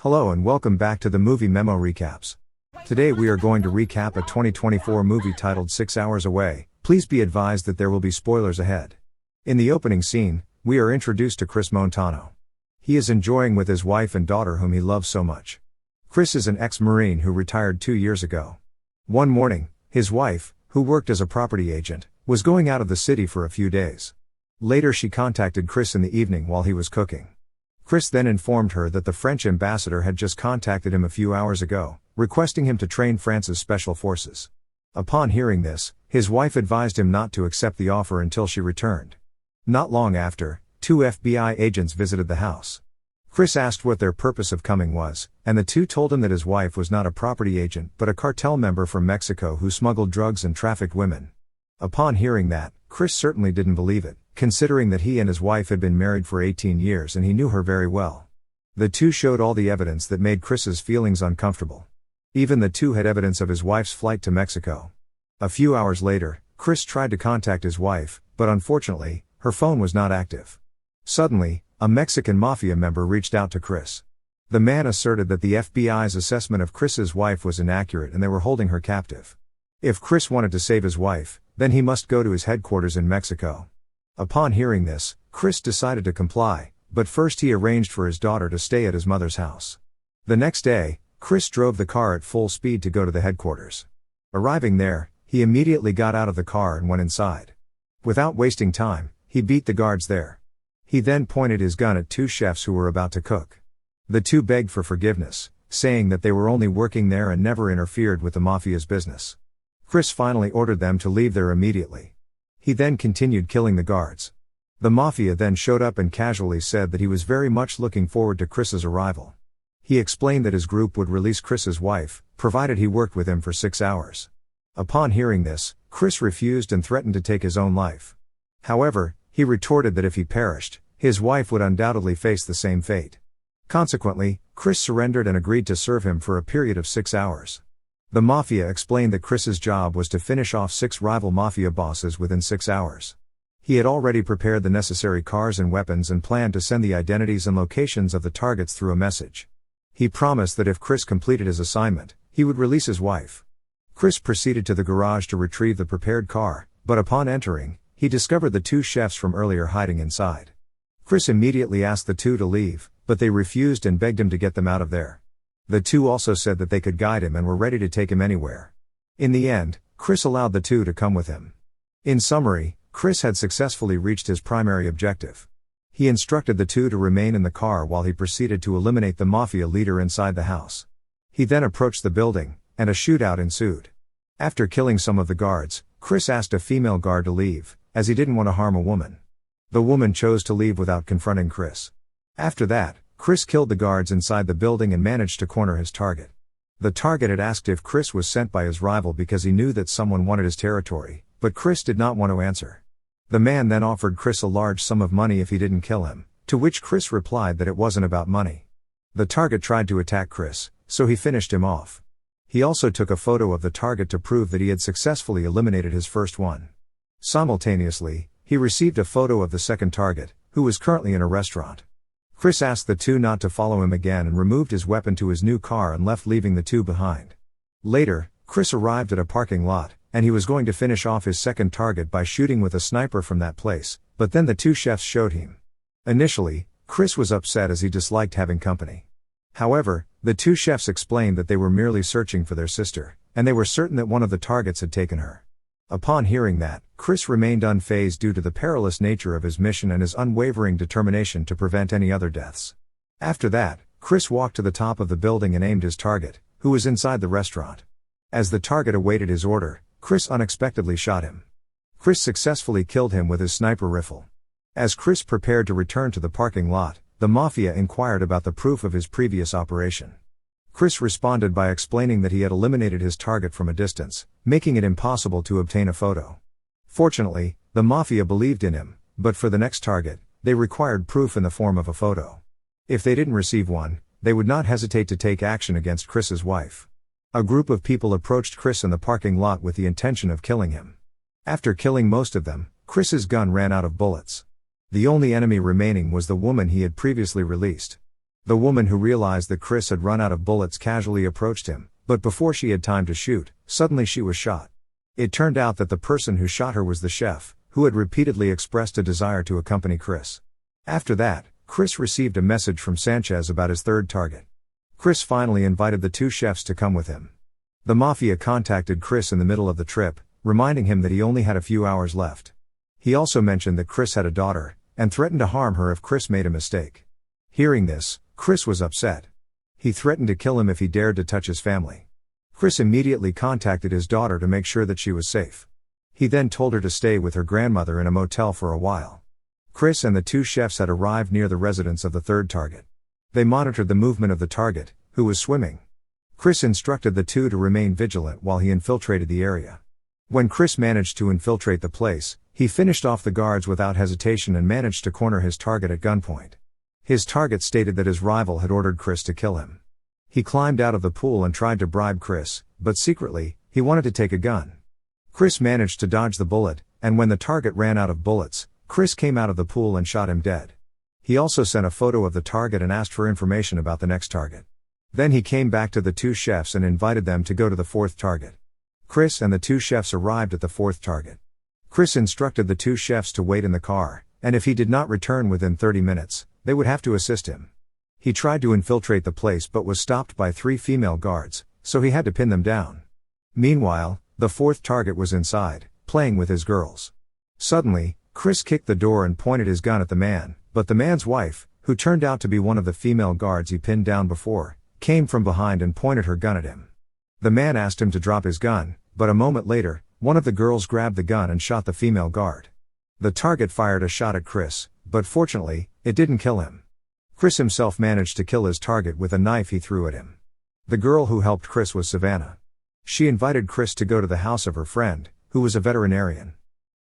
Hello and welcome back to the Movie Memo Recaps. Today we are going to recap a 2024 movie titled 6 Hours Away. Please be advised that there will be spoilers ahead. In the opening scene, we are introduced to Chris Montano. He is enjoying with his wife and daughter whom he loves so much. Chris is an ex-Marine who retired 2 years ago. One morning, his wife, who worked as a property agent, was going out of the city for a few days. Later she contacted Chris in the evening while he was cooking. Chris then informed her that the French ambassador had just contacted him a few hours ago, requesting him to train France's special forces. Upon hearing this, his wife advised him not to accept the offer until she returned. Not long after, 2 FBI agents visited the house. Chris asked what their purpose of coming was, and the two told him that his wife was not a property agent but a cartel member from Mexico who smuggled drugs and trafficked women. Upon hearing that, Chris certainly didn't believe it, considering that he and his wife had been married for 18 years and he knew her very well. The two showed all the evidence that made Chris's feelings uncomfortable. Even the two had evidence of his wife's flight to Mexico. A few hours later, Chris tried to contact his wife, but unfortunately, her phone was not active. Suddenly, a Mexican mafia member reached out to Chris. The man asserted that the FBI's assessment of Chris's wife was inaccurate and they were holding her captive. If Chris wanted to save his wife, then he must go to his headquarters in Mexico. Upon hearing this, Chris decided to comply, but first he arranged for his daughter to stay at his mother's house. The next day, Chris drove the car at full speed to go to the headquarters. Arriving there, he immediately got out of the car and went inside. Without wasting time, he beat the guards there. He then pointed his gun at 2 chefs who were about to cook. The two begged for forgiveness, saying that they were only working there and never interfered with the mafia's business. Chris finally ordered them to leave there immediately. He then continued killing the guards. The mafia then showed up and casually said that he was very much looking forward to Chris's arrival. He explained that his group would release Chris's wife, provided he worked with him for 6 hours. Upon hearing this, Chris refused and threatened to take his own life. However, he retorted that if he perished, his wife would undoubtedly face the same fate. Consequently, Chris surrendered and agreed to serve him for a period of 6 hours. The mafia explained that Chris's job was to finish off 6 rival mafia bosses within 6 hours. He had already prepared the necessary cars and weapons and planned to send the identities and locations of the targets through a message. He promised that if Chris completed his assignment, he would release his wife. Chris proceeded to the garage to retrieve the prepared car, but upon entering, he discovered the 2 chefs from earlier hiding inside. Chris immediately asked the 2 to leave, but they refused and begged him to get them out of there. The 2 also said that they could guide him and were ready to take him anywhere. In the end, Chris allowed the 2 to come with him. In summary, Chris had successfully reached his primary objective. He instructed the 2 to remain in the car while he proceeded to eliminate the mafia leader inside the house. He then approached the building, and a shootout ensued. After killing some of the guards, Chris asked a female guard to leave, as he didn't want to harm a woman. The woman chose to leave without confronting Chris. After that, Chris killed the guards inside the building and managed to corner his target. The target had asked if Chris was sent by his rival because he knew that someone wanted his territory, but Chris did not want to answer. The man then offered Chris a large sum of money if he didn't kill him, to which Chris replied that it wasn't about money. The target tried to attack Chris, so he finished him off. He also took a photo of the target to prove that he had successfully eliminated his first one. Simultaneously, he received a photo of the second target, who was currently in a restaurant. Chris asked the 2 not to follow him again and removed his weapon to his new car and left, leaving the 2 behind. Later, Chris arrived at a parking lot, and he was going to finish off his second target by shooting with a sniper from that place, but then the 2 chefs showed him. Initially, Chris was upset as he disliked having company. However, the 2 chefs explained that they were merely searching for their sister, and they were certain that one of the targets had taken her. Upon hearing that, Chris remained unfazed due to the perilous nature of his mission and his unwavering determination to prevent any other deaths. After that, Chris walked to the top of the building and aimed his target, who was inside the restaurant. As the target awaited his order, Chris unexpectedly shot him. Chris successfully killed him with his sniper rifle. As Chris prepared to return to the parking lot, the mafia inquired about the proof of his previous operation. Chris responded by explaining that he had eliminated his target from a distance, making it impossible to obtain a photo. Fortunately, the mafia believed in him, but for the next target, they required proof in the form of a photo. If they didn't receive one, they would not hesitate to take action against Chris's wife. A group of people approached Chris in the parking lot with the intention of killing him. After killing most of them, Chris's gun ran out of bullets. The only enemy remaining was the woman he had previously released. The woman, who realized that Chris had run out of bullets, casually approached him, but before she had time to shoot, suddenly she was shot. It turned out that the person who shot her was the chef, who had repeatedly expressed a desire to accompany Chris. After that, Chris received a message from Sanchez about his third target. Chris finally invited the two chefs to come with him. The Mafia contacted Chris in the middle of the trip, reminding him that he only had a few hours left. He also mentioned that Chris had a daughter, and threatened to harm her if Chris made a mistake. Hearing this, Chris was upset. He threatened to kill him if he dared to touch his family. Chris immediately contacted his daughter to make sure that she was safe. He then told her to stay with her grandmother in a motel for a while. Chris and the two chefs had arrived near the residence of the third target. They monitored the movement of the target, who was swimming. Chris instructed the two to remain vigilant while he infiltrated the area. When Chris managed to infiltrate the place, he finished off the guards without hesitation and managed to corner his target at gunpoint. His target stated that his rival had ordered Chris to kill him. He climbed out of the pool and tried to bribe Chris, but secretly, he wanted to take a gun. Chris managed to dodge the bullet, and when the target ran out of bullets, Chris came out of the pool and shot him dead. He also sent a photo of the target and asked for information about the next target. Then he came back to the two chefs and invited them to go to the fourth target. Chris and the two chefs arrived at the fourth target. Chris instructed the two chefs to wait in the car, and if he did not return within 30 minutes, they would have to assist him. He tried to infiltrate the place but was stopped by 3 female guards, so he had to pin them down. Meanwhile, the fourth target was inside, playing with his girls. Suddenly, Chris kicked the door and pointed his gun at the man, but the man's wife, who turned out to be one of the female guards he pinned down before, came from behind and pointed her gun at him. The man asked him to drop his gun, but a moment later, one of the girls grabbed the gun and shot the female guard. The target fired a shot at Chris, but fortunately, it didn't kill him. Chris himself managed to kill his target with a knife he threw at him. The girl who helped Chris was Savannah. She invited Chris to go to the house of her friend, who was a veterinarian.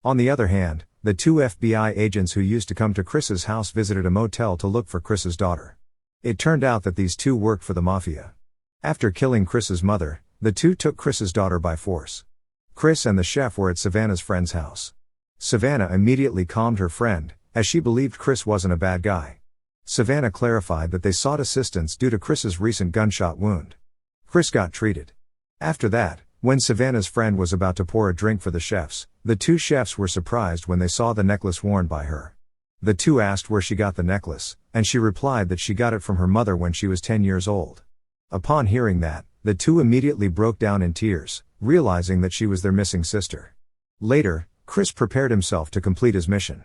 On the other hand, the 2 FBI agents who used to come to Chris's house visited a motel to look for Chris's daughter. It turned out that these two worked for the Mafia. After killing Chris's mother, the two took Chris's daughter by force. Chris and the chef were at Savannah's friend's house. Savannah immediately calmed her friend, as she believed Chris wasn't a bad guy. Savannah clarified that they sought assistance due to Chris's recent gunshot wound. Chris got treated. After that, when Savannah's friend was about to pour a drink for the chefs, the two chefs were surprised when they saw the necklace worn by her. The two asked where she got the necklace, and she replied that she got it from her mother when she was 10 years old. Upon hearing that, the two immediately broke down in tears, realizing that she was their missing sister. Later, Chris prepared himself to complete his mission.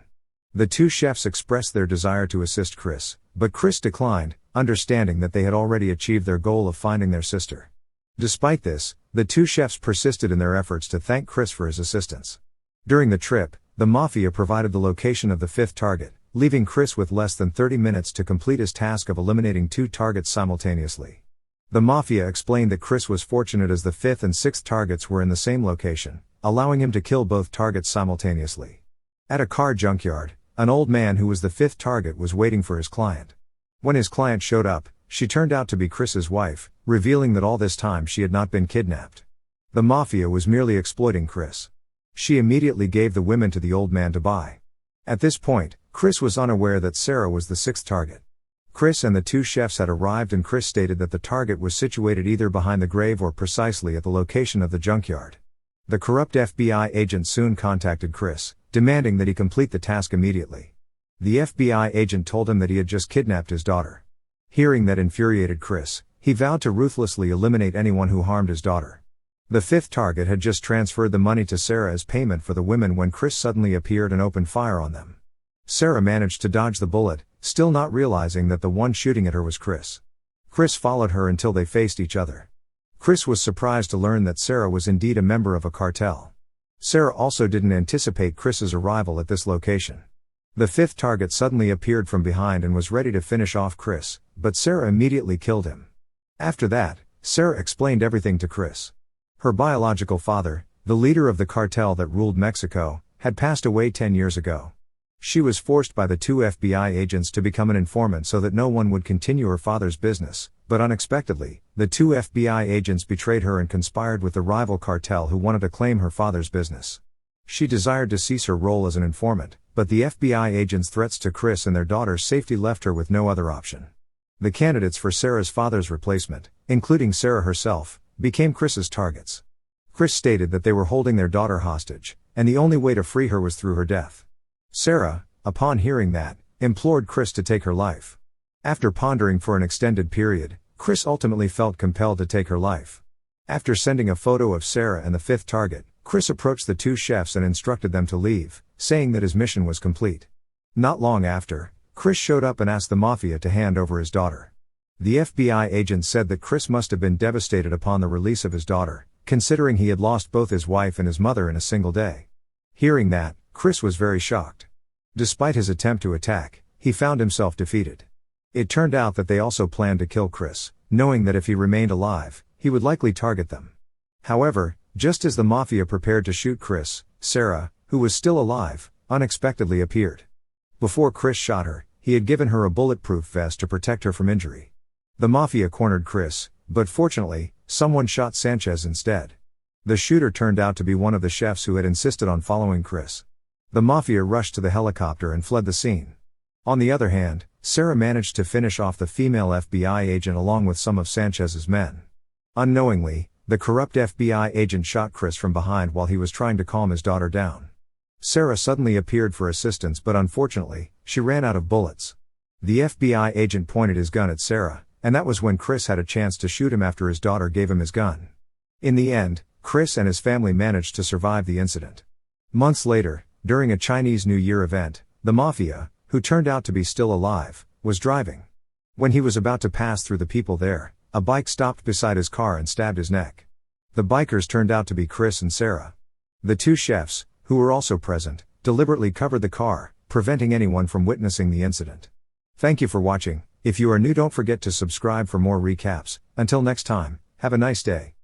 The two chefs expressed their desire to assist Chris, but Chris declined, understanding that they had already achieved their goal of finding their sister. Despite this, the two chefs persisted in their efforts to thank Chris for his assistance. During the trip, the Mafia provided the location of the fifth target, leaving Chris with less than 30 minutes to complete his task of eliminating 2 targets simultaneously. The Mafia explained that Chris was fortunate as the 5th and 6th targets were in the same location, allowing him to kill both targets simultaneously. At a car junkyard, an old man who was the 5th target was waiting for his client. When his client showed up, she turned out to be Chris's wife, revealing that all this time she had not been kidnapped. The Mafia was merely exploiting Chris. She immediately gave the women to the old man to buy. At this point, Chris was unaware that Sarah was the 6th target. Chris and the 2 chefs had arrived and Chris stated that the target was situated either behind the grave or precisely at the location of the junkyard. The corrupt FBI agent soon contacted Chris, demanding that he complete the task immediately. The FBI agent told him that he had just kidnapped his daughter. Hearing that infuriated Chris, he vowed to ruthlessly eliminate anyone who harmed his daughter. The 5th target had just transferred the money to Sarah as payment for the women when Chris suddenly appeared and opened fire on them. Sarah managed to dodge the bullet, still not realizing that the one shooting at her was Chris. Chris followed her until they faced each other. Chris was surprised to learn that Sarah was indeed a member of a cartel. Sarah also didn't anticipate Chris's arrival at this location. The 5th target suddenly appeared from behind and was ready to finish off Chris, but Sarah immediately killed him. After that, Sarah explained everything to Chris. Her biological father, the leader of the cartel that ruled Mexico, had passed away 10 years ago. She was forced by the 2 FBI agents to become an informant so that no one would continue her father's business, but unexpectedly, the 2 FBI agents betrayed her and conspired with the rival cartel who wanted to claim her father's business. She desired to cease her role as an informant, but the FBI agents' threats to Chris and their daughter's safety left her with no other option. The candidates for Sarah's father's replacement, including Sarah herself, became Chris's targets. Chris stated that they were holding their daughter hostage, and the only way to free her was through her death. Sarah, upon hearing that, implored Chris to take her life. After pondering for an extended period, Chris ultimately felt compelled to take her life. After sending a photo of Sarah and the fifth target, Chris approached the two chefs and instructed them to leave, saying that his mission was complete. Not long after, Chris showed up and asked the mafia to hand over his daughter. The FBI agent said that Chris must have been devastated upon the release of his daughter, considering he had lost both his wife and his mother in a single day. Hearing that, Chris was very shocked. Despite his attempt to attack, he found himself defeated. It turned out that they also planned to kill Chris, knowing that if he remained alive, he would likely target them. However, just as the mafia prepared to shoot Chris, Sarah, who was still alive, unexpectedly appeared. Before Chris shot her, he had given her a bulletproof vest to protect her from injury. The mafia cornered Chris, but fortunately, someone shot Sanchez instead. The shooter turned out to be one of the chefs who had insisted on following Chris. The mafia rushed to the helicopter and fled the scene. On the other hand, Sarah managed to finish off the female FBI agent along with some of Sanchez's men. Unknowingly, the corrupt FBI agent shot Chris from behind while he was trying to calm his daughter down. Sarah suddenly appeared for assistance, but unfortunately, she ran out of bullets. The FBI agent pointed his gun at Sarah, and that was when Chris had a chance to shoot him after his daughter gave him his gun. In the end, Chris and his family managed to survive the incident. Months later, during a Chinese New Year event, the mafia, who turned out to be still alive, was driving. When he was about to pass through the people there, a bike stopped beside his car and stabbed his neck. The bikers turned out to be Chris and Sarah. The two chefs, who were also present, deliberately covered the car, preventing anyone from witnessing the incident. Thank you for watching. If you are new, don't forget to subscribe for more recaps. Until next time, have a nice day.